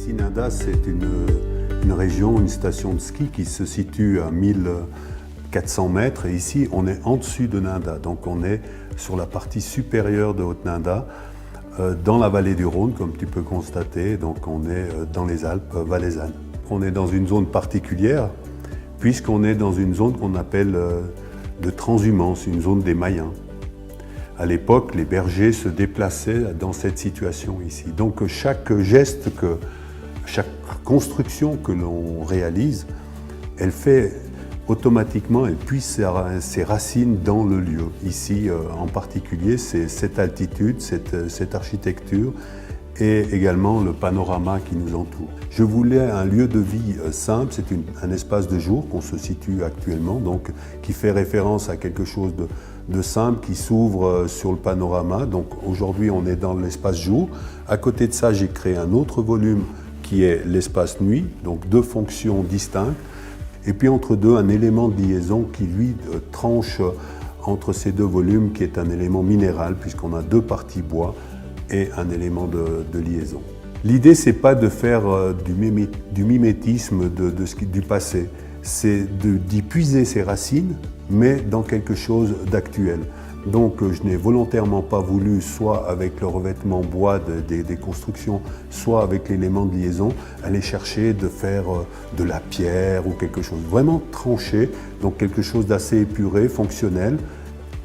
Ici, Nanda, c'est une région, une station de ski qui se situe à 1400 mètres. Et ici, on est en dessus de Nanda. Donc, on est sur la partie supérieure de Haute-Nanda, dans la vallée du Rhône, comme tu peux constater. Donc, on est dans les Alpes valaisannes. On est dans une zone particulière, puisqu'on est dans une zone qu'on appelle de transhumance, une zone des Mayens. À l'époque, les bergers se déplaçaient dans cette situation ici. Donc chaque geste, chaque construction que l'on réalise, elle fait automatiquement, elle puise ses racines dans le lieu. Ici, en particulier, c'est cette altitude, cette architecture et également le panorama qui nous entoure. Je voulais un lieu de vie simple, c'est un espace de jour qu'on se situe actuellement, donc qui fait référence à quelque chose de simple, qui s'ouvre sur le panorama. Donc aujourd'hui on est dans l'espace jour. À côté de ça, j'ai créé un autre volume qui est l'espace nuit, donc deux fonctions distinctes. Et puis entre deux, un élément de liaison qui lui tranche entre ces deux volumes, qui est un élément minéral, puisqu'on a deux parties bois et un élément de liaison. L'idée, c'est pas de faire du mimétisme du passé, c'est d'y puiser ses racines, mais dans quelque chose d'actuel. Donc je n'ai volontairement pas voulu, soit avec le revêtement bois des constructions, soit avec l'élément de liaison, aller chercher de faire de la pierre ou quelque chose vraiment tranché, donc quelque chose d'assez épuré, fonctionnel.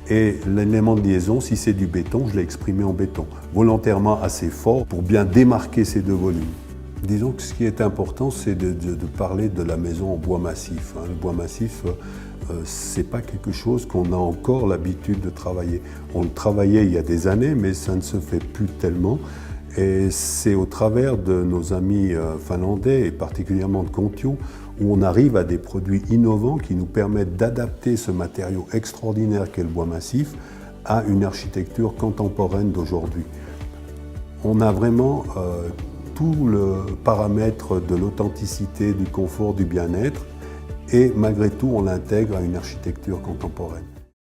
Et l'élément de liaison, si c'est du béton, je l'ai exprimé en béton, volontairement assez fort pour bien démarquer ces deux volumes. Disons que ce qui est important, c'est de parler de la maison en bois massif. Le bois massif, c'est pas quelque chose qu'on a encore l'habitude de travailler. On le travaillait il y a des années, mais ça ne se fait plus tellement. Et c'est au travers de nos amis finlandais, et particulièrement de Kontiolahti, où on arrive à des produits innovants qui nous permettent d'adapter ce matériau extraordinaire qu'est le bois massif à une architecture contemporaine d'aujourd'hui. On a vraiment tout le paramètre de l'authenticité, du confort, du bien-être, et malgré tout, on l'intègre à une architecture contemporaine.